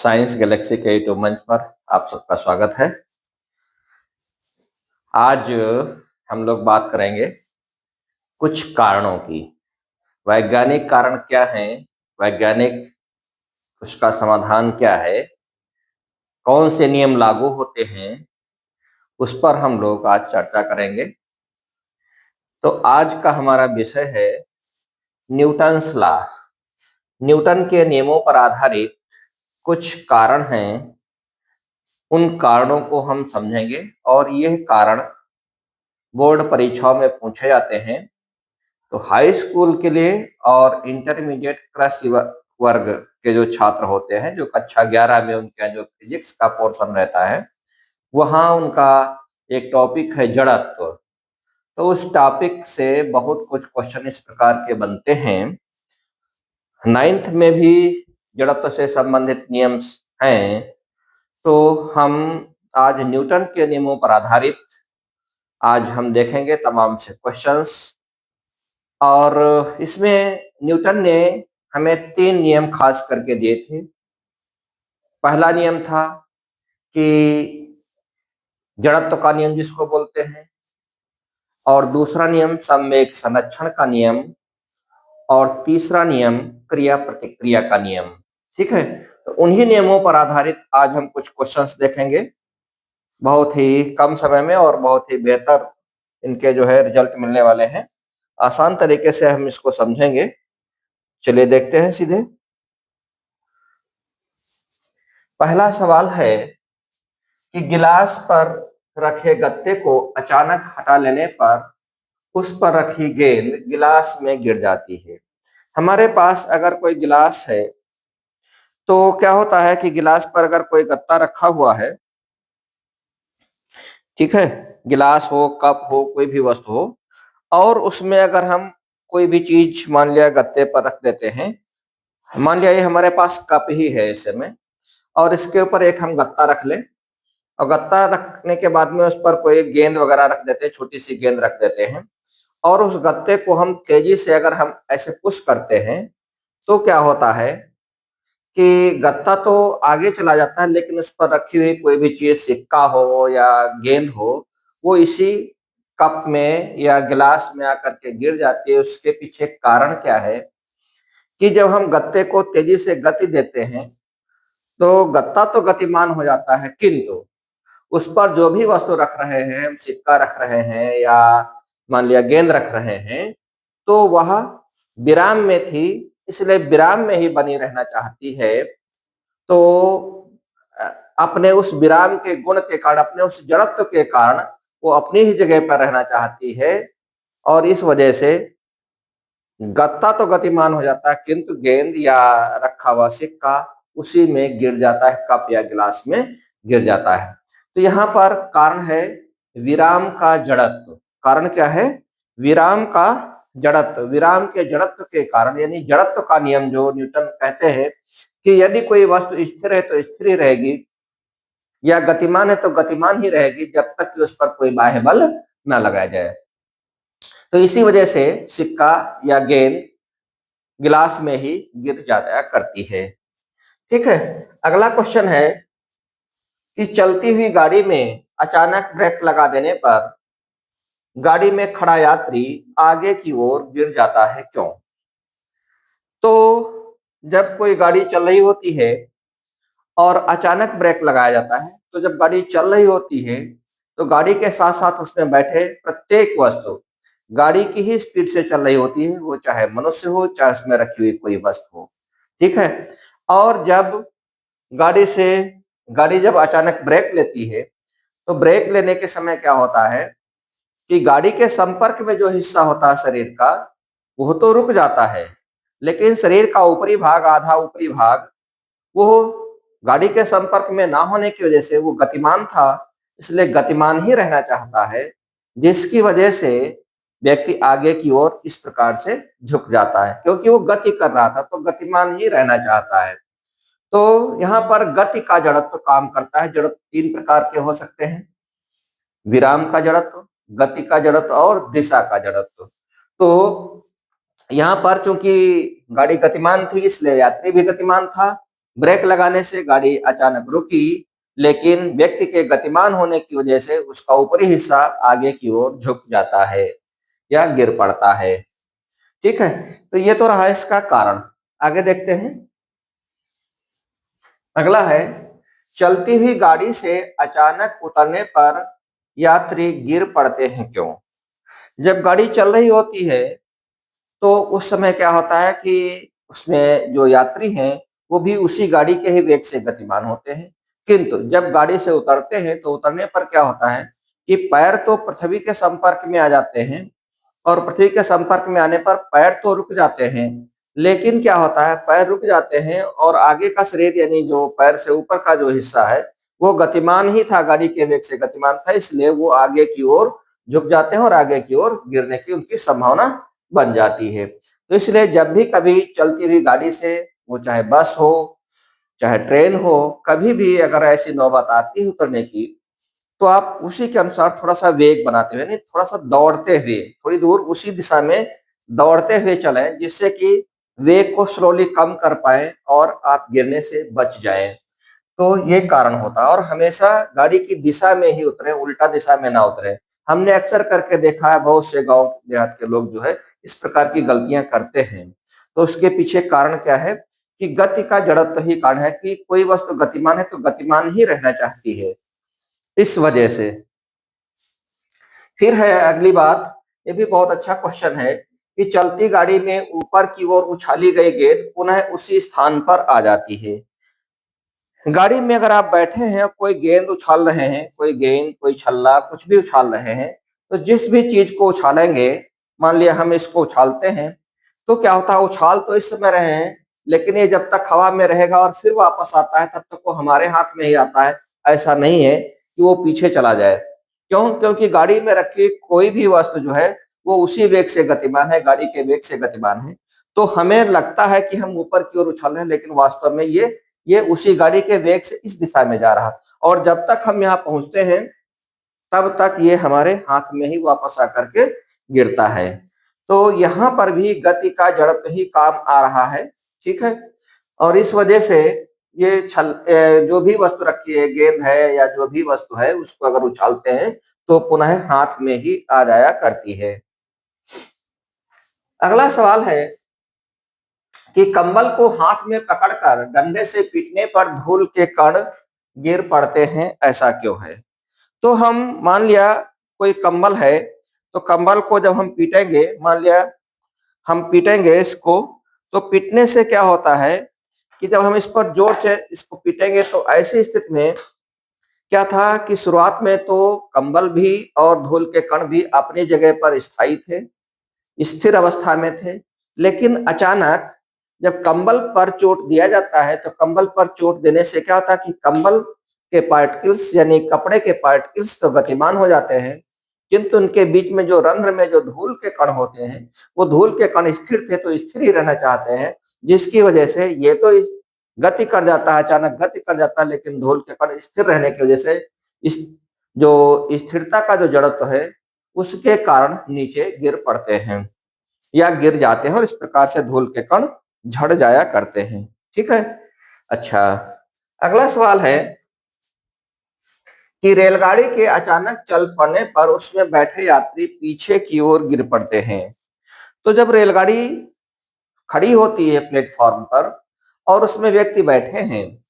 Science Galaxy के YouTube मंच पर आप सबका स्वागत है। आज हम लोग बात करेंगे कुछ कारणों की। वैज्ञानिक कारण क्या हैं, वैज्ञानिक उसका समाधान क्या है, कौन से नियम लागू होते हैं, उस पर हम लोग आज चर्चा करेंगे। तो आज का हमारा विषय है न्यूटन्स लॉ। न्यूटन के नियमों पर आधारित कुछ कारण हैं, उन कारणों को हम समझेंगे और यह कारण बोर्ड परीक्षाओं में पूछे जाते हैं। तो हाई स्कूल के लिए और इंटरमीडिएट कृषि वर्ग के जो छात्र होते हैं, जो कक्षा 11 में उनका जो फिजिक्स का पोर्शन रहता है, वहाँ उनका एक टॉपिक है जड़त्व। तो उस टॉपिक से बहुत कुछ क्वेश्चन इस प्रकार के बनते हैं। 9th में भी जड़त्व से संबंधित नियम हैं। तो हम आज न्यूटन के नियमों पर आधारित आज हम देखेंगे तमाम से क्वेश्चंस। और इसमें न्यूटन ने हमें 3 नियम खास करके दिए थे। पहला नियम था कि जड़त्व का नियम जिसको बोलते हैं, और दूसरा नियम संवेग संरक्षण का नियम, और तीसरा नियम क्रिया प्रतिक्रिया का नियम। ठीक है, तो उन्हीं नियमों पर आधारित आज हम कुछ क्वेश्चंस देखेंगे, बहुत ही कम समय में और बहुत ही बेहतर इनके जो है रिजल्ट मिलने वाले हैं। आसान तरीके से हम इसको समझेंगे। चलिए देखते हैं सीधे। पहला सवाल है कि गिलास पर रखे गत्ते को अचानक हटा लेने पर उस पर रखी गेंद गिलास में गिर जाती है। हमारे पास अगर कोई गिलास है तो क्या होता है कि गिलास पर अगर कोई गत्ता रखा हुआ है, ठीक है, गिलास हो, कप हो, कोई भी वस्तु हो, और उसमें अगर हम कोई भी चीज मान लिया गत्ते पर रख देते हैं, मान लिया ये हमारे पास कप ही है इस समय, और इसके ऊपर एक हम गत्ता रख लें, और गत्ता रखने के बाद में उस पर कोई गेंद वगैरह रख देते हैं, छोटी सी गेंद रख देते हैं, और उस गत्ते को हम तेजी से अगर हम ऐसे पुश करते हैं तो क्या होता है कि गत्ता तो आगे चला जाता है, लेकिन उस पर रखी हुई कोई भी चीज, सिक्का हो या गेंद हो, वो इसी कप में या गिलास में आकर के गिर जाती है। उसके पीछे कारण क्या है कि जब हम गत्ते को तेजी से गति देते हैं तो गत्ता तो गतिमान हो जाता है, किंतु उस पर जो भी वस्तु रख रहे हैं, हम सिक्का रख रहे हैं या मान लिया गेंद रख रहे हैं, तो वह विराम में थी, इसलिए विराम में ही बनी रहना चाहती है। तो अपने उस विराम के गुण के कारण, अपने उस जड़त्व के कारण वो अपनी ही जगह पर रहना चाहती है, और इस वजह से गत्ता तो गतिमान हो जाता है, किंतु गेंद या रखा हुआ सिक्का उसी में गिर जाता है, कप या गिलास में गिर जाता है। तो यहाँ पर कारण है विराम का जड़त्व। कारण क्या है? विराम का जड़त्व। विराम के जड़त्व के कारण, यानी जड़त्व का नियम जो न्यूटन कहते हैं कि यदि कोई वस्तु स्थिर है तो स्थिर ही रहेगी, या गतिमान है तो गतिमान ही रहेगी, जब तक कि उस पर कोई बाह्य बल न लगाया जाए। तो इसी वजह से सिक्का या गेंद गिलास में ही गिर जाया करती है। ठीक है, अगला क्वेश्चन है कि चलती हुई गाड़ी में अचानक ब्रेक लगा देने पर गाड़ी में खड़ा यात्री आगे की ओर गिर जाता है, क्यों? तो जब कोई गाड़ी चल रही होती है और अचानक ब्रेक लगाया जाता है, तो जब गाड़ी चल रही होती है तो गाड़ी के साथ साथ उसमें बैठे प्रत्येक वस्तु गाड़ी की ही स्पीड से चल रही होती है, वो चाहे मनुष्य हो, चाहे उसमें रखी हुई कोई वस्तु हो। ठीक है, और जब गाड़ी जब अचानक ब्रेक लेती है तो ब्रेक लेने के समय क्या होता है कि गाड़ी के संपर्क में जो हिस्सा होता है शरीर का, वो तो रुक जाता है, लेकिन शरीर का ऊपरी भाग, आधा ऊपरी भाग, वो गाड़ी के संपर्क में ना होने की वजह से वो गतिमान था, इसलिए गतिमान ही रहना चाहता है, जिसकी वजह से व्यक्ति आगे की ओर इस प्रकार से झुक जाता है, क्योंकि वो गति कर रहा था तो गतिमान ही रहना चाहता है। तो यहाँ पर गति का जड़त्व काम करता है। जड़त्व 3 प्रकार के हो सकते हैं: विराम का जड़त्व, गति का जड़त्व और दिशा का जड़त्व। तो यहाँ पर चूंकि गाड़ी गतिमान थी, इसलिए यात्री भी गतिमान था, ब्रेक लगाने से गाड़ी अचानक रुकी, लेकिन व्यक्ति के गतिमान होने की वजह से उसका ऊपरी हिस्सा आगे की ओर झुक जाता है या गिर पड़ता है। ठीक है, तो ये तो रहा इसका कारण। आगे देखते हैं। अगला है, चलती हुई गाड़ी से अचानक उतरने पर यात्री गिर पड़ते हैं क्यों? जब गाड़ी चल रही होती है तो उस समय क्या होता है कि उसमें जो यात्री हैं वो भी उसी गाड़ी के ही वेग से गतिमान होते हैं, किंतु जब गाड़ी से उतरते हैं तो उतरने पर क्या होता है कि पैर तो पृथ्वी के संपर्क में आ जाते हैं, और पृथ्वी के संपर्क में आने पर पैर तो रुक जाते हैं, लेकिन क्या होता है पैर रुक जाते हैं और आगे का शरीर यानी जो पैर से ऊपर का जो हिस्सा है वो गतिमान ही था, गाड़ी के वेग से गतिमान था, इसलिए वो आगे की ओर झुक जाते हैं और आगे की ओर गिरने की उनकी संभावना बन जाती है। तो इसलिए जब भी कभी चलती हुई गाड़ी से, वो चाहे बस हो चाहे ट्रेन हो, कभी भी अगर ऐसी नौबत आती है उतरने की, तो आप उसी के अनुसार थोड़ा सा वेग बनाते हुए, नहीं थोड़ा सा दौड़ते हुए, थोड़ी दूर उसी दिशा में दौड़ते हुए चलें, जिससे कि वेग को स्लोली कम कर पाए और आप गिरने से बच जाएं। तो ये कारण होता है, और हमेशा गाड़ी की दिशा में ही उतरे, उल्टा दिशा में ना उतरे। हमने अक्सर करके देखा है बहुत से गांव देहात के लोग जो है इस प्रकार की गलतियां करते हैं। तो उसके पीछे कारण क्या है कि गति का जड़त्व ही कारण है, कि कोई वस्तु गतिमान है तो गतिमान ही रहना चाहती है, इस वजह से। फिर है अगली बात, ये भी बहुत अच्छा क्वेश्चन है कि चलती गाड़ी में ऊपर की ओर उछाली गई गेंद पुनः उसी स्थान पर आ जाती है। गाड़ी में अगर आप बैठे हैं, कोई गेंद उछाल रहे हैं, कोई गेंद, कोई छल्ला, कुछ भी उछाल रहे हैं, तो जिस भी चीज को उछालेंगे, मान लिया हम इसको उछालते हैं, तो क्या होता है उछाल तो इस समय रहे हैं, लेकिन ये जब तक हवा में रहेगा और फिर वापस आता है तब तक वो हमारे हाथ में ही आता है। ऐसा नहीं है कि वो पीछे चला जाए। क्यों? क्योंकि गाड़ी में रखी कोई भी वस्तु जो है वो उसी वेग से गतिमान है, गाड़ी के वेग से गतिमान है। तो हमें लगता है कि हम ऊपर की ओर उछाल रहे हैं, लेकिन वास्तव में ये उसी गाड़ी के वेग से इस दिशा में जा रहा, और जब तक हम यहाँ पहुंचते हैं तब तक ये हमारे हाथ में ही वापस आकर के गिरता है। तो यहाँ पर भी गति का जड़त्व ही काम आ रहा है। ठीक है, और इस वजह से ये जो भी वस्तु रखी है, गेंद है या जो भी वस्तु है, उसको अगर उछालते हैं तो पुनः हाथ में ही आ जाया करती है। अगला सवाल है कि कंबल को हाथ में पकड़कर डंडे से पीटने पर धूल के कण गिर पड़ते हैं, ऐसा क्यों है? तो हम मान लिया कोई कंबल है, तो कंबल को जब हम पीटेंगे, मान लिया हम पीटेंगे इसको, तो पीटने से क्या होता है कि जब हम इस पर जोर से इसको पीटेंगे तो ऐसी स्थिति में क्या था कि शुरुआत में तो कंबल भी और धूल के कण भी अपनी जगह पर स्थायी थे, स्थिर अवस्था में थे, लेकिन अचानक जब कंबल पर चोट दिया जाता है तो कंबल पर चोट देने से क्या होता है कि कंबल के पार्टिकल्स यानी कपड़े के पार्टिकल्स तो गतिमान हो जाते हैं, किंतु उनके बीच में जो रंध्र में जो धूल के कण होते हैं वो धूल के कण स्थिर थे तो स्थिर ही रहना चाहते हैं, जिसकी वजह से ये तो गति कर जाता है, अचानक गति कर जाता है, लेकिन धूल के कण स्थिर रहने की वजह से इस जो स्थिरता का जो जड़त्व है उसके कारण नीचे गिर पड़ते हैं या गिर जाते हैं, और इस प्रकार से धूल के कण झड़ जाया करते हैं। ठीक है, अच्छा अगला सवाल है कि रेलगाड़ी के अचानक चल पड़ने पर उसमें बैठे यात्री पीछे की ओर गिर पड़ते हैं। तो जब रेलगाड़ी खड़ी होती है प्लेटफॉर्म पर और उसमें व्यक्ति बैठे हैं,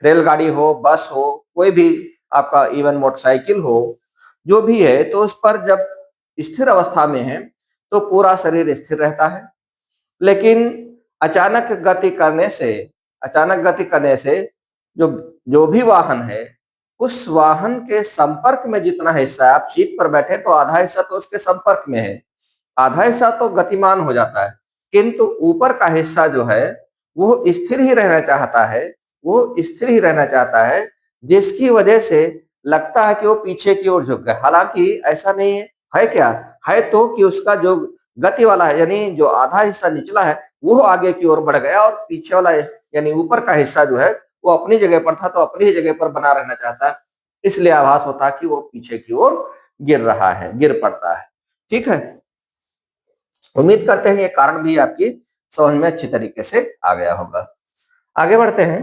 रेलगाड़ी हो, बस हो, कोई भी आपका इवन मोटरसाइकिल हो, जो भी है, तो उस पर जब स्थिर अवस्था में है तो पूरा शरीर स्थिर रहता है, लेकिन अचानक गति करने से जो जो भी वाहन है, उस वाहन के संपर्क में जितना हिस्सा है, आप सीट पर बैठे तो आधा हिस्सा तो उसके संपर्क में है, आधा हिस्सा तो गतिमान हो जाता है, किंतु ऊपर का हिस्सा जो है वो स्थिर ही रहना चाहता है, जिसकी वजह से लगता है कि वो पीछे की ओर झुक गया। हालांकि ऐसा नहीं है, है क्या है तो कि उसका जो गति वाला है यानी जो आधा हिस्सा निचला है वो आगे की ओर बढ़ गया, और पीछे वाला यानी ऊपर का हिस्सा जो है वो अपनी जगह पर था तो अपनी ही जगह पर बना रहना चाहता है, इसलिए आभास होता है कि वो पीछे की ओर गिर रहा है, गिर पड़ता है। ठीक है, उम्मीद करते हैं ये कारण भी आपकी समझ में अच्छी तरीके से आ गया होगा। आगे बढ़ते हैं।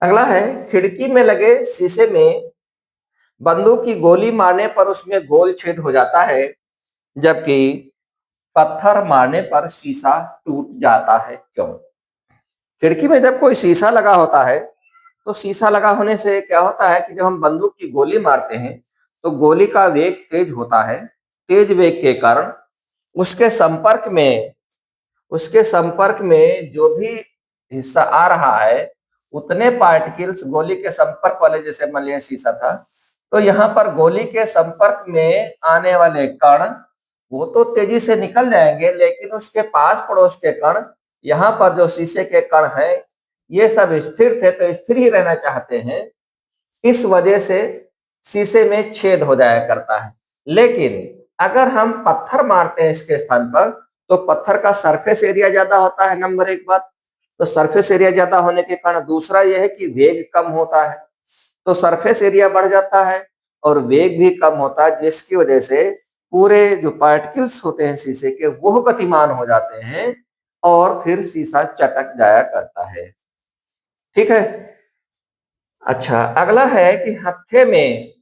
अगला है, खिड़की में लगे शीशे में बंदूक की गोली मारने पर उसमें गोल छेद हो जाता है, जबकि पत्थर मारने पर शीशा टूट जाता है, क्यों? खिड़की में जब कोई शीशा लगा होता है तो शीशा लगा होने से क्या होता है कि जब हम बंदूक की गोली मारते हैं तो गोली का वेग तेज होता है। तेज वेग के कारण उसके संपर्क में जो भी हिस्सा आ रहा है उतने पार्टिकल्स गोली के संपर्क वाले, जैसे मान लिया शीशा था, तो यहाँ पर गोली के संपर्क में आने वाले कण वो तो तेजी से निकल जाएंगे, लेकिन उसके पास पड़ोस के कण, यहाँ पर जो शीशे के कण हैं ये सब स्थिर थे तो स्थिर ही रहना चाहते हैं, इस वजह से शीशे में छेद हो जाया करता है। लेकिन अगर हम पत्थर मारते हैं इसके स्थान पर तो पत्थर का सरफेस एरिया ज्यादा होता है, नंबर एक बात। तो सरफेस एरिया ज्यादा होने के कारण दूसरा यह है कि वेग कम होता है, तो सरफेस एरिया बढ़ जाता है और वेग भी कम होता है, जिसकी वजह से पूरे जो पार्टिकल्स होते हैं शीशे के वो गतिमान हो जाते हैं और फिर शीशा चटक जाया करता है। ठीक है। अच्छा, अगला है कि हत्थे में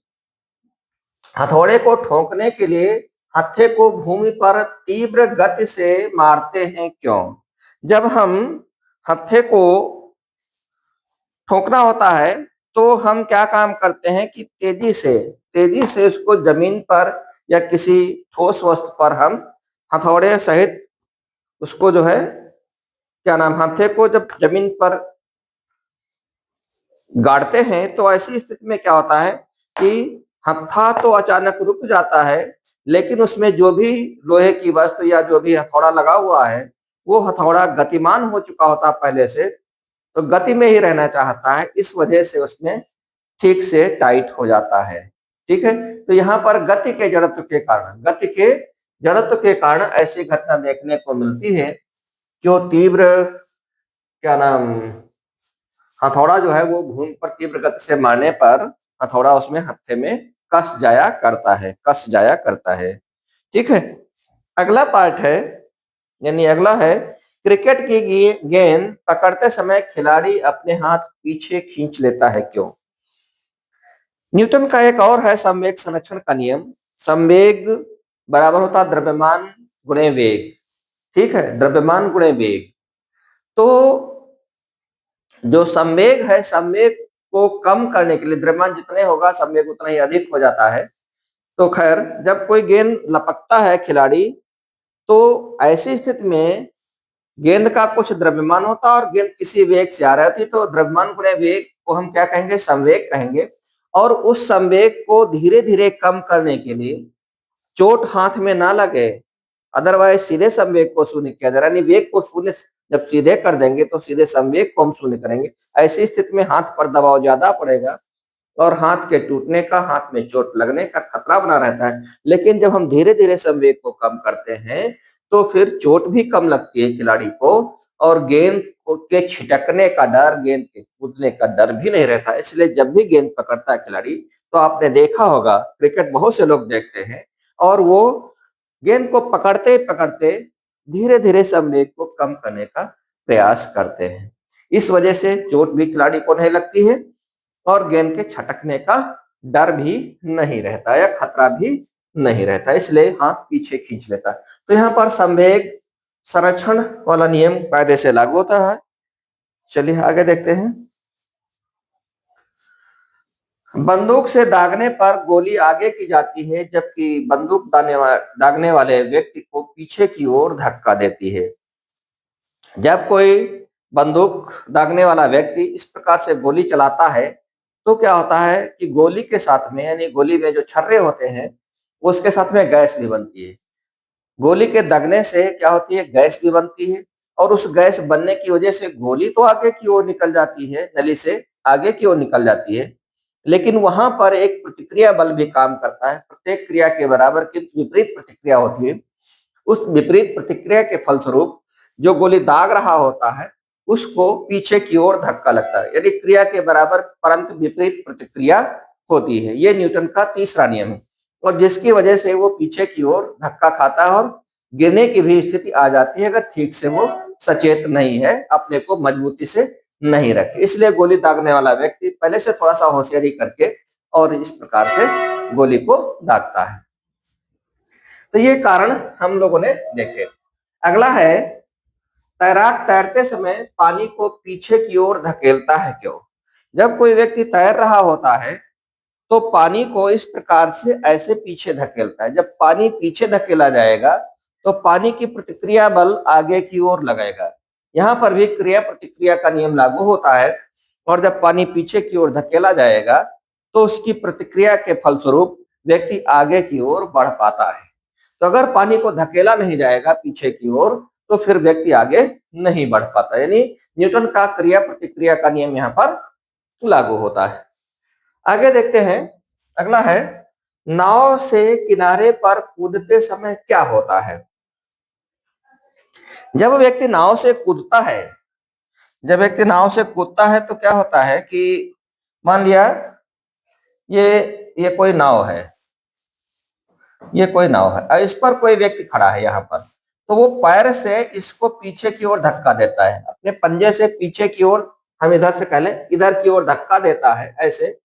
हथौड़े को ठोकने के लिए हत्थे को भूमि पर तीव्र गति से मारते हैं, क्यों? जब हम हत्थे को ठोकना होता है तो हम क्या काम करते हैं कि तेजी से उसको जमीन पर या किसी ठोस वस्तु पर हम हथौड़े सहित उसको जो है क्या नाम हत्थे को जब जमीन पर गाड़ते हैं तो ऐसी स्थिति में क्या होता है कि हत्था तो अचानक रुक जाता है, लेकिन उसमें जो भी लोहे की वस्तु या जो भी हथौड़ा लगा हुआ है वो हथौड़ा गतिमान हो चुका होता है पहले से, तो गति में ही रहना चाहता है, इस वजह से उसमें ठीक से टाइट हो जाता है। ठीक है। तो यहाँ पर गति के जड़त्व के कारण ऐसी घटना देखने को मिलती है कि वो तीव्र क्या नाम हथौड़ा जो है वो भूमि पर तीव्र गति से मारने पर हथौड़ा उसमें हत्थे में कस जाया करता है। ठीक है। अगला पार्ट है, यानी अगला है, क्रिकेट की गेंद पकड़ते समय खिलाड़ी अपने हाथ पीछे खींच लेता है, क्यों? न्यूटन का एक और है संवेग संरक्षण का नियम। संवेग बराबर होता द्रव्यमान गुणे वेग। ठीक है, द्रव्यमान गुणे वेग। तो जो संवेग है, संवेग को कम करने के लिए द्रव्यमान जितने होगा संवेग उतना ही अधिक हो जाता है। तो खैर, जब कोई गेंद लपकता है खिलाड़ी तो ऐसी स्थिति में गेंद का कुछ द्रव्यमान होता है और गेंद किसी वेग से आ रही थी, तो द्रव्यमान गुणे वेग को हम क्या कहेंगे? संवेग कहेंगे। और उस संवेग को धीरे धीरे कम करने के लिए चोट हाथ में ना लगे, अदरवाइज सीधे संवेग को शून्य किया जा रहा है, यानी वेग को शून्य जब सीधे कर देंगे तो सीधे संवेग को हम शून्य करेंगे। ऐसी स्थिति में हाथ पर दबाव ज्यादा पड़ेगा और हाथ के टूटने का, हाथ में चोट लगने का खतरा बना रहता है। लेकिन जब हम धीरे धीरे संवेग को कम करते हैं तो फिर चोट भी कम लगती है खिलाड़ी को और गेंद के छिटकने का डर, गेंद के कूदने का डर भी नहीं रहता। इसलिए जब भी गेंद पकड़ता है खिलाड़ी, तो आपने देखा होगा क्रिकेट बहुत से लोग देखते हैं और वो गेंद को पकड़ते पकड़ते धीरे धीरे संवेग को कम करने का प्रयास करते हैं। इस वजह से चोट भी खिलाड़ी को नहीं लगती है और गेंद के छटकने का डर भी नहीं रहता या खतरा भी नहीं रहता, इसलिए हाथ पीछे खींच लेता है। तो यहाँ पर संवेग संरक्षण वाला नियम कायदे से लागू होता है। चलिए आगे देखते हैं। बंदूक से दागने पर गोली आगे की जाती है, जबकि बंदूक दागने वाले व्यक्ति को पीछे की ओर धक्का देती है। जब कोई बंदूक दागने वाला व्यक्ति इस प्रकार से गोली चलाता है तो क्या होता है कि गोली के साथ में, यानी गोली में जो छर्रे होते हैं उसके साथ में गैस भी बनती है। गोली के दगने से क्या होती है? गैस भी बनती है और उस गैस बनने की वजह से गोली तो आगे की ओर निकल जाती है, नली से आगे की ओर निकल जाती है, लेकिन वहां पर एक प्रतिक्रिया बल भी काम करता है। प्रत्येक क्रिया के बराबर किंतु विपरीत प्रतिक्रिया होती है। उस विपरीत प्रतिक्रिया के फलस्वरूप जो गोली दाग रहा होता है उसको पीछे की ओर धक्का लगता है, यदि क्रिया के बराबर परंतु विपरीत प्रतिक्रिया होती है। ये न्यूटन का तीसरा नियम है और जिसकी वजह से वो पीछे की ओर धक्का खाता है और गिरने की भी स्थिति आ जाती है अगर ठीक से वो सचेत नहीं है, अपने को मजबूती से नहीं रखे, इसलिए गोली दागने वाला व्यक्ति पहले से थोड़ा सा होशियारी करके और इस प्रकार से गोली को दागता है। तो ये कारण हम लोगों ने देखे। अगला है, तैराक तैरते समय पानी को पीछे की ओर धकेलता है क्यों? जब कोई व्यक्ति तैर रहा होता है तो पानी को इस प्रकार से ऐसे पीछे धकेलता है। जब पानी पीछे धकेला जाएगा तो पानी की प्रतिक्रिया बल आगे की ओर लगेगा। यहाँ पर भी क्रिया प्रतिक्रिया का नियम लागू होता है, और जब पानी पीछे की ओर धकेला जाएगा तो उसकी प्रतिक्रिया के फलस्वरूप व्यक्ति आगे की ओर बढ़ पाता है। तो अगर पानी को धकेला नहीं जाएगा पीछे की ओर तो फिर व्यक्ति आगे नहीं बढ़ पाता, यानी न्यूटन का क्रिया प्रतिक्रिया का नियम यहाँ पर लागू होता है। आगे देखते हैं, अगला है, नाव से किनारे पर कूदते समय क्या होता है? जब व्यक्ति नाव से कूदता है, जब व्यक्ति नाव से कूदता है तो क्या होता है कि मान लिया ये कोई नाव है, ये कोई नाव है और इस पर कोई व्यक्ति खड़ा है यहाँ पर, तो वो पैर से इसको पीछे की ओर धक्का देता है, अपने पंजे से पीछे की ओर, हम इधर से कह लें इधर की ओर धक्का देता है ऐसे।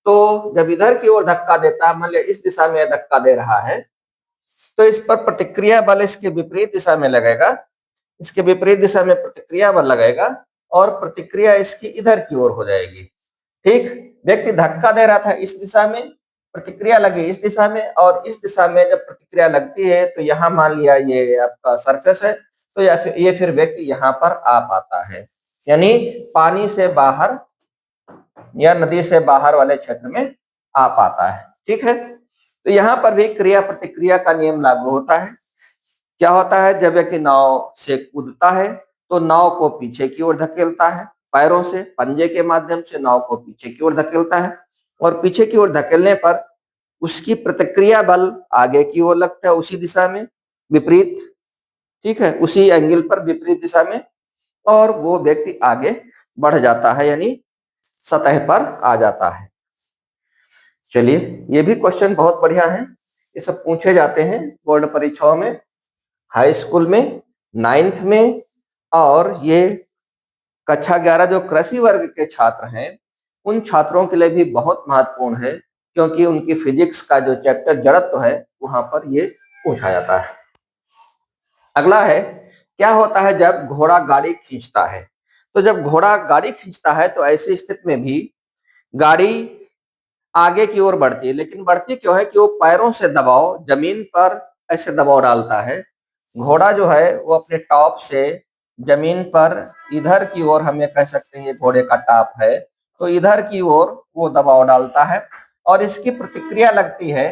तो जब इधर की ओर धक्का देता है, मान लिया इस दिशा में धक्का दे रहा है, तो इस पर प्रतिक्रिया बल इसके विपरीत दिशा में लगेगा, इसके विपरीत दिशा में प्रतिक्रिया बल लगेगा और प्रतिक्रिया इसकी इधर की ओर हो जाएगी। ठीक, व्यक्ति धक्का दे रहा था इस दिशा में, प्रतिक्रिया लगी इस दिशा में, और इस दिशा में जब प्रतिक्रिया लगती है तो यहाँ मान लिया ये आपका सरफेस है, तो ये फिर व्यक्ति यहाँ पर आ पाता है, यानी पानी से बाहर या नदी से बाहर वाले क्षेत्र में आ पाता है। ठीक है, तो यहाँ पर भी क्रिया प्रतिक्रिया का नियम लागू होता है। क्या होता है, जब व्यक्ति नाव से कूदता है तो नाव को पीछे की ओर धकेलता है, पैरों से पंजे के माध्यम से नाव को पीछे की ओर धकेलता है, और पीछे की ओर धकेलने पर उसकी प्रतिक्रिया बल आगे की ओर लगता है, उसी दिशा में विपरीत, ठीक है, उसी एंगल पर विपरीत दिशा में, और वो व्यक्ति आगे बढ़ जाता है, यानी सतह पर आ जाता है। चलिए, ये भी क्वेश्चन बहुत बढ़िया है, ये सब पूछे जाते हैं बोर्ड परीक्षाओं में, हाई स्कूल में, 9th में, और ये कक्षा 11 जो कृषि वर्ग के छात्र हैं उन छात्रों के लिए भी बहुत महत्वपूर्ण है, क्योंकि उनकी फिजिक्स का जो चैप्टर जड़त्व है वहां पर ये पूछा जाता है। अगला है, क्या होता है जब घोड़ा गाड़ी खींचता है? तो जब घोड़ा गाड़ी खींचता है तो ऐसी स्थिति में भी गाड़ी आगे की ओर बढ़ती है, लेकिन बढ़ती क्यों है कि वो पैरों से दबाव, जमीन पर ऐसे दबाव डालता है। घोड़ा जो है वो अपने टॉप से जमीन पर इधर की ओर, हमें कह सकते हैं ये घोड़े का टॉप है, तो इधर की ओर वो दबाव डालता है और इसकी प्रतिक्रिया लगती है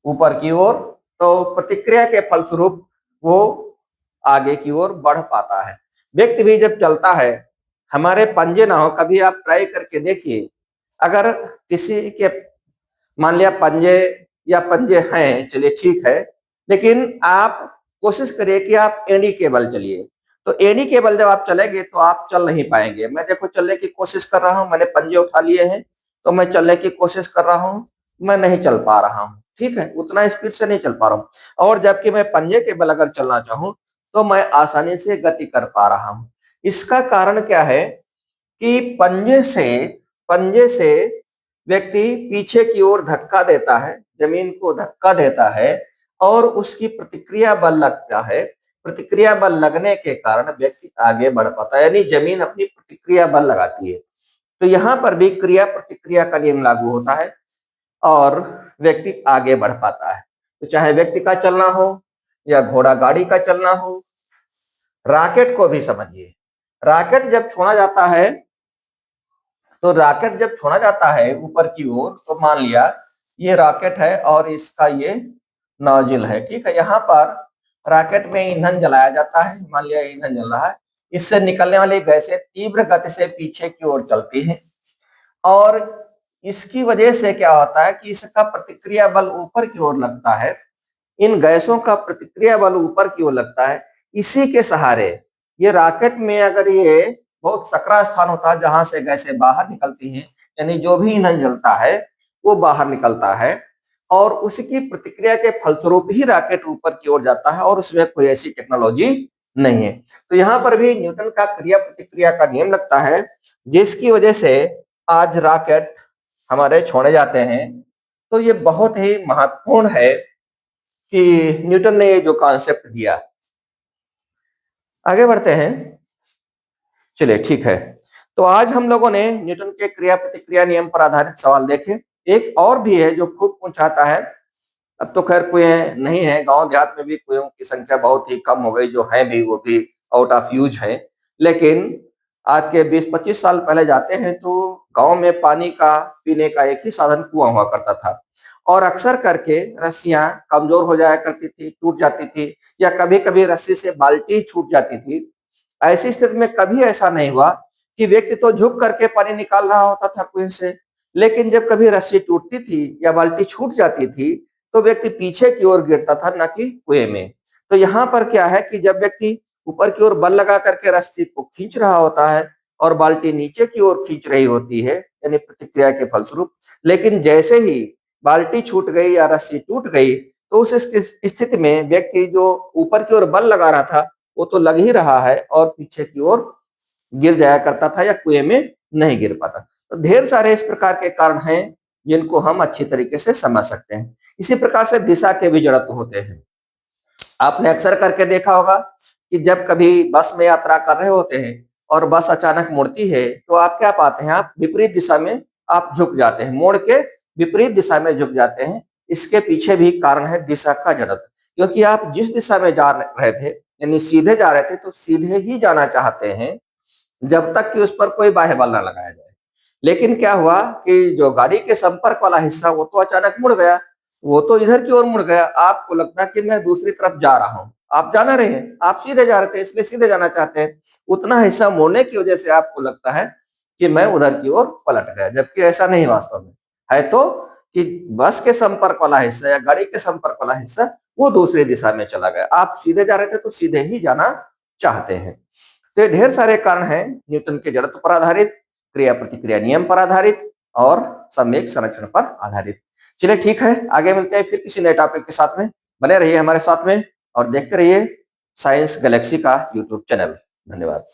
ऊपर की ओर, तो प्रतिक्रिया के फलस्वरूप वो आगे की ओर बढ़ पाता है। व्यक्ति भी जब चलता है, हमारे पंजे ना हो, कभी आप ट्राई करके देखिए, अगर किसी के मान लिया पंजे या पंजे हैं, चलिए ठीक है, लेकिन आप कोशिश करिए कि आप एड़ी के बल चलिए, तो एड़ी के बल जब आप चलेंगे तो आप चल नहीं पाएंगे। मैं देखो चलने की कोशिश कर रहा हूं, मैंने पंजे उठा लिए हैं तो मैं चलने की कोशिश कर रहा हूं, मैं नहीं चल पा रहा हूं, ठीक है, उतना स्पीड से नहीं चल पा रहा हूं। और जबकि मैं पंजे के बल अगर चलना चाहूं तो मैं आसानी से गति कर पा रहा हूं। इसका कारण क्या है कि पंजे से व्यक्ति पीछे की ओर धक्का देता है, जमीन को धक्का देता है और उसकी प्रतिक्रिया बल लगता है। प्रतिक्रिया बल लगने के कारण व्यक्ति आगे बढ़ पाता है, यानी जमीन अपनी प्रतिक्रिया बल लगाती है। तो यहाँ पर भी क्रिया प्रतिक्रिया का नियम लागू होता है और व्यक्ति आगे बढ़ पाता है। तो चाहे व्यक्ति का चलना हो या घोड़ा गाड़ी का चलना हो, रॉकेट को भी समझिए। रॉकेट जब छोड़ा जाता है, तो रॉकेट जब छोड़ा जाता है ऊपर की ओर, तो मान लिया ये रॉकेट है और इसका ये नोजल है, ठीक है, यहाँ पर रॉकेट में ईंधन जलाया जाता है, मान लिया ईंधन जल रहा है, इससे निकलने वाली गैसें तीव्र गति से पीछे की ओर चलती हैं और इसकी वजह से क्या होता है कि इसका प्रतिक्रिया बल ऊपर की ओर लगता है। इन गैसों का प्रतिक्रिया बल ऊपर की ओर लगता है, इसी के सहारे ये रॉकेट में अगर ये बहुत सकरा स्थान होता है जहां से गैसें बाहर निकलती हैं, यानी जो भी ईंधन जलता है वो बाहर निकलता है और उसकी प्रतिक्रिया के फलस्वरूप ही रॉकेट ऊपर की ओर जाता है और उसमें कोई ऐसी टेक्नोलॉजी नहीं है। तो यहाँ पर भी न्यूटन का क्रिया प्रतिक्रिया का नियम लगता है, जिसकी वजह से आज रॉकेट हमारे छोड़े जाते हैं। तो ये बहुत ही महत्वपूर्ण है कि न्यूटन ने ये जो कॉन्सेप्ट दिया। आगे बढ़ते हैं। चलिए ठीक है। तो आज हम लोगों ने न्यूटन के क्रिया प्रतिक्रिया नियम पर आधारित सवाल देखे। एक और भी है जो खूब पूछाता है। अब तो खैर कुएं नहीं है, गांव देहात में भी कुएं की संख्या बहुत ही कम हो गई, जो है भी वो भी आउट ऑफ यूज है। लेकिन आज के 20-25 साल पहले जाते हैं तो गांव में पानी का पीने का एक ही साधन कुआं हुआ करता था, और अक्सर करके रस्सियां कमजोर हो जाया करती थी, टूट जाती थी, या कभी कभी रस्सी से बाल्टी छूट जाती थी। ऐसी स्थिति में कभी ऐसा नहीं हुआ कि व्यक्ति तो झुक करके पानी निकाल रहा होता था कुएं से, लेकिन जब कभी रस्सी टूटती थी या बाल्टी छूट जाती थी तो व्यक्ति पीछे की ओर गिरता था, न कि कुएं में। तो यहाँ पर क्या है कि जब व्यक्ति ऊपर की ओर बल लगा करके रस्सी को खींच रहा होता है और बाल्टी नीचे की ओर खींच रही होती है, यानी प्रतिक्रिया के फलस्वरूप, लेकिन जैसे ही बाल्टी छूट गई या रस्सी टूट गई तो उस स्थिति में व्यक्ति जो ऊपर की ओर बल लगा रहा था वो तो लग ही रहा है और पीछे की ओर गिर जाया करता था या कुएं में नहीं गिर पाता। तो ढेर सारे इस प्रकार के कारण हैं जिनको हम अच्छी तरीके से समझ सकते हैं। इसी प्रकार से दिशा के भी जड़त्व होते हैं। आपने अक्सर करके देखा होगा कि जब कभी बस में यात्रा कर रहे होते हैं और बस अचानक मुड़ती है तो आप क्या पाते हैं, आप विपरीत दिशा में आप झुक जाते हैं, मोड़ के विपरीत दिशा में झुक जाते हैं। इसके पीछे भी कारण है दिशा का जड़त्व, क्योंकि आप जिस दिशा में जा रहे थे यानी सीधे जा रहे थे तो सीधे ही जाना चाहते हैं जब तक कि उस पर कोई बाह्य बल ना लगाया जाए। लेकिन क्या हुआ कि जो गाड़ी के संपर्क वाला हिस्सा वो तो अचानक मुड़ गया, वो तो इधर की ओर मुड़ गया। आपको लगता कि मैं दूसरी तरफ जा रहा हूँ, आप जा ना रहे हैं, आप सीधे जा रहे थे इसलिए सीधे जाना चाहते हैं। उतना हिस्सा मोड़ने की वजह से आपको लगता है कि मैं उधर की ओर पलट गया, जबकि ऐसा नहीं वास्तव में है। तो कि बस के संपर्क वाला हिस्सा या गाड़ी के संपर्क वाला हिस्सा वो दूसरी दिशा में चला गया, आप सीधे जा रहे थे तो सीधे ही जाना चाहते हैं। तो ये ढेर सारे कारण हैं न्यूटन के जड़त्व पर आधारित, क्रिया प्रतिक्रिया नियम पर आधारित और सम्यक संरक्षण पर आधारित। चलिए ठीक है, आगे मिलते हैं फिर किसी नए टॉपिक के साथ में। बने रहिए हमारे साथ में और देखते रहिए साइंस गैलेक्सी का यूट्यूब चैनल। धन्यवाद।